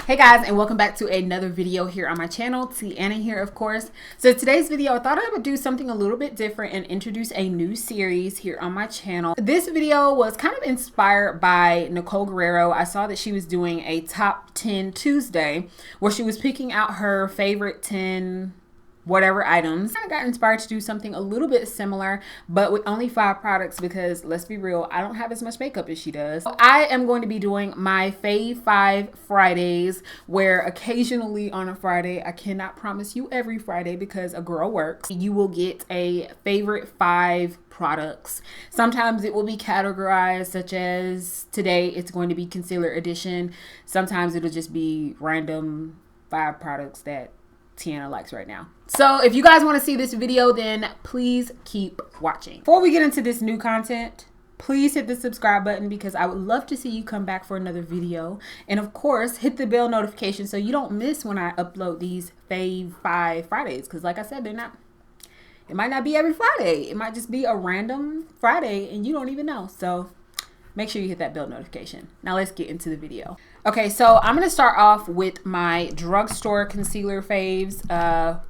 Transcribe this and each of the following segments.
Hey guys, and welcome back to another video here on my channel. Tianaj here, of course. So today's video, I thought I would do something a little bit different and introduce a new series here on my channel. This video was kind of inspired by Nicole Guerrero. I saw that she was doing a top 10 Tuesday where she was picking out her favorite 10 whatever items. I got inspired to do something a little bit similar, but with only 5 products because let's be real, I don't have as much makeup as she does. So I am going to be doing my Fave 5 Fridays, where occasionally on a Friday, I cannot promise you every Friday because a girl works, you will get a favorite 5 products. Sometimes it will be categorized, such as today it's going to be concealer edition. Sometimes it'll just be random 5 products that Tiana likes right now. So if you guys want to see this video, then please keep watching. Before we get into this new content, please hit the subscribe button because I would love to see you come back for another video. And of course, hit the bell notification so you don't miss when I upload these Fave 5 Fridays. Because like I said, it might not be every Friday. It might just be a random Friday and you don't even know. So make sure you hit that bell notification. Now let's get into the video. Okay, so I'm going to start off with my drugstore concealer faves.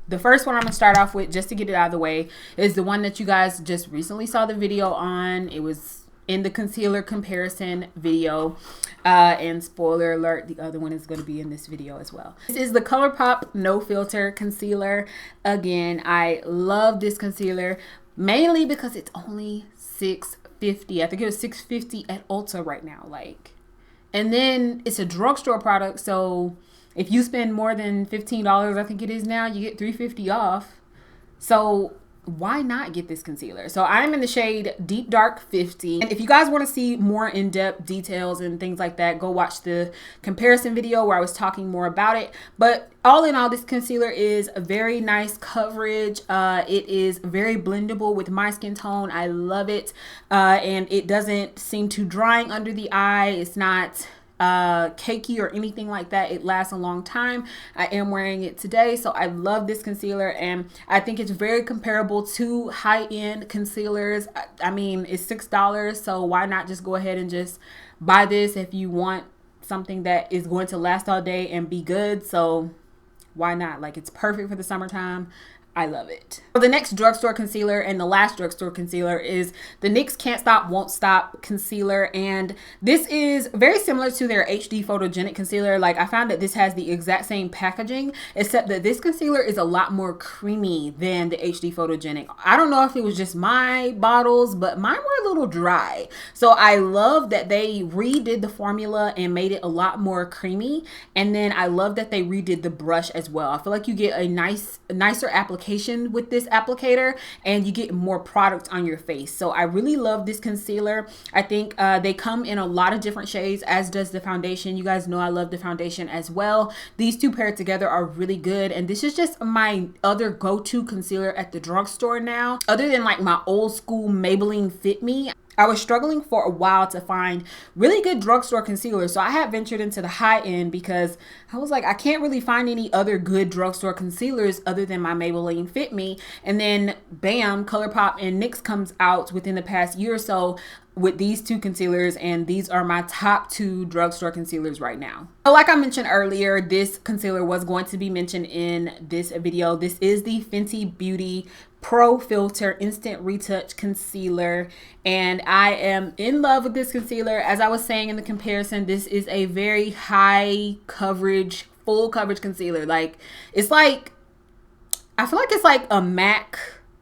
The first one I'm going to start off with, just to get it out of the way, is the one that you guys just recently saw the video on. It was in the concealer comparison video. And spoiler alert, the other one is going to be in this video as well. This is the ColourPop No Filter Concealer. Again, I love this concealer, mainly because it's only $6.50. I think it was $6.50 at Ulta right now. And then it's a drugstore product, so if you spend more than $15, I think it is now, you get $3.50 off. So why not get this concealer? So I'm in the shade Deep Dark 50. And if you guys want to see more in-depth details and things like that, go watch the comparison video where I was talking more about it. But all in all, this concealer is a very nice coverage. It is very blendable with my skin tone. I love it. And it doesn't seem too drying under the eye. It's not cakey or anything like that. It lasts a long time. I am wearing it today, so I love this concealer, and I think it's very comparable to high-end concealers. I mean, it's $6, so why not just go ahead and just buy this if you want something that is going to last all day and be good. So why not? It's perfect for the summertime. I love it. So the next drugstore concealer and the last drugstore concealer is the NYX Can't Stop Won't Stop concealer, and this is very similar to their HD Photogenic concealer. I found that this has the exact same packaging, except that this concealer is a lot more creamy than the HD Photogenic. I don't know if it was just my bottles, but mine were a little dry. So I love that they redid the formula and made it a lot more creamy, and then I love that they redid the brush as well. I feel like you get a nicer application with this applicator, and you get more product on your face. So I really love this concealer. I think they come in a lot of different shades, as does the foundation. You guys know I love the foundation as well. These two paired together are really good, and this is just my other go-to concealer at the drugstore now. Other than my old school Maybelline Fit Me, I was struggling for a while to find really good drugstore concealers. So I had ventured into the high end because I was like, I can't really find any other good drugstore concealers other than my Maybelline Fit Me. And then bam, ColourPop and NYX comes out within the past year or so with these two concealers, and these are my top 2 drugstore concealers right now. So like I mentioned earlier, this concealer was going to be mentioned in this video. This is the Fenty Beauty Pro Filter Instant Retouch Concealer, and I am in love with this concealer. As I was saying in the comparison, this is a very high coverage, full coverage concealer. It's I feel like it's like a MAC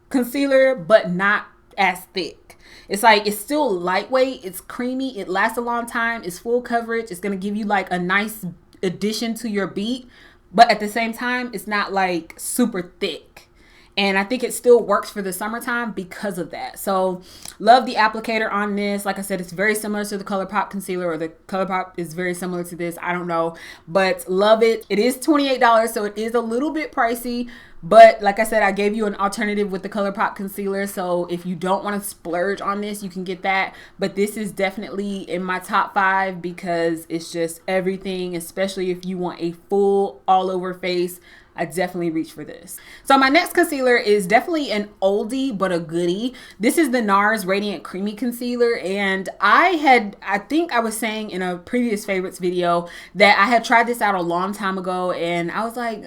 concealer, but not as thick. It's still lightweight, it's creamy, it lasts a long time, it's full coverage, it's gonna give you a nice addition to your beat, but at the same time, it's not super thick. And I think it still works for the summertime because of that. So love the applicator on this. Like I said, it's very similar to the ColourPop concealer, or the ColourPop is very similar to this. I don't know, but love it. It is $28, so it is a little bit pricey. But like I said, I gave you an alternative with the ColourPop concealer. So if you don't want to splurge on this, you can get that. But this is definitely in my top 5 because it's just everything, especially if you want a full all over face I definitely reach for this. So my next concealer is definitely an oldie but a goodie. This is the NARS Radiant Creamy Concealer, and I think I was saying in a previous favorites video that I had tried this out a long time ago, and I was like,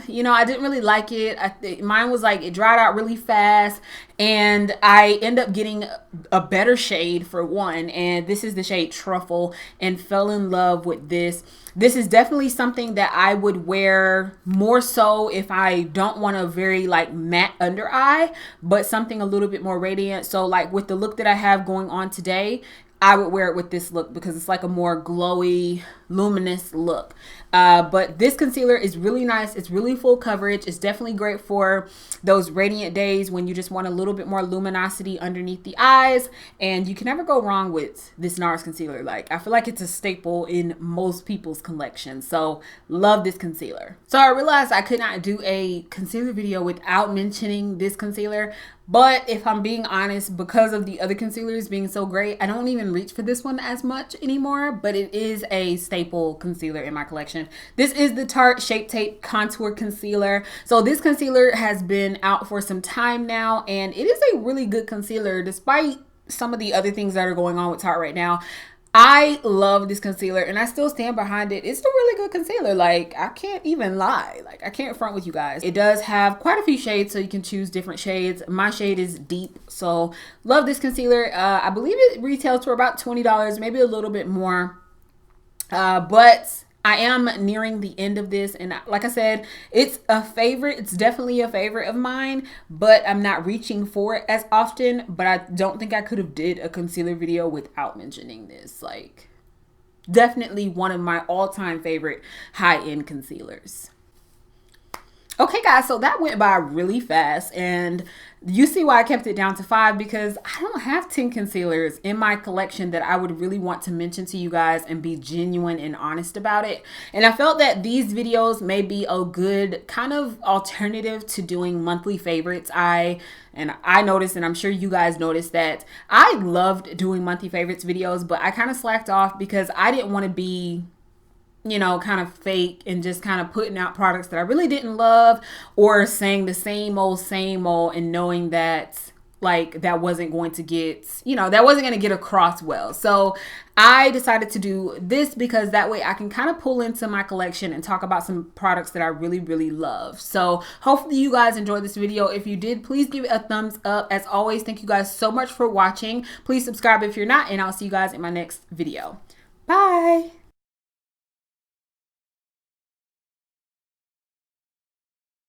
you know, I didn't really like it. Mine was like, it dried out really fast, and I end up getting a better shade for one, and this is the shade Truffle, and fell in love with this. This is definitely something that I would wear more so if I don't want a very like matte under eye, but something a little bit more radiant. So like with the look that I have going on today, I would wear it with this look because it's like a more glowy, luminous look. But this concealer is really nice. It's really full coverage. It's definitely great for those radiant days when you just want a little bit more luminosity underneath the eyes. And you can never go wrong with this NARS concealer. Like, I feel like it's a staple in most people's collection. So love this concealer. So I realized I could not do a concealer video without mentioning this concealer. But if I'm being honest, because of the other concealers being so great, I don't even reach for this one as much anymore, but it is a staple concealer in my collection. This is the Tarte Shape Tape Contour Concealer. So this concealer has been out for some time now, and it is a really good concealer despite some of the other things that are going on with Tarte right now. I love this concealer and I still stand behind it. It's a really good concealer. Like, I can't even lie. Like, I can't front with you guys. It does have quite a few shades, so you can choose different shades. My shade is deep, so love this concealer. I believe it retails for about $20, maybe a little bit more. But I am nearing the end of this, and like I said, it's a favorite. It's definitely a favorite of mine, but I'm not reaching for it as often. But I don't think I could have did a concealer video without mentioning this. Like, definitely one of my all-time favorite high-end concealers. Okay, guys, so that went by really fast, and you see why I kept it down to 5, because I don't have 10 concealers in my collection that I would really want to mention to you guys and be genuine and honest about it. And I felt that these videos may be a good kind of alternative to doing monthly favorites. I noticed, and I'm sure you guys noticed, that I loved doing monthly favorites videos, but I kind of slacked off because I didn't want to be, you know, kind of fake and just kind of putting out products that I really didn't love, or saying the same old and knowing that like that wasn't going to get, you know, that wasn't going to get across well. So I decided to do this because that way I can kind of pull into my collection and talk about some products that I really, really love. So hopefully you guys enjoyed this video. If you did, please give it a thumbs up. As always, thank you guys so much for watching. Please subscribe if you're not, and I'll see you guys in my next video. Bye.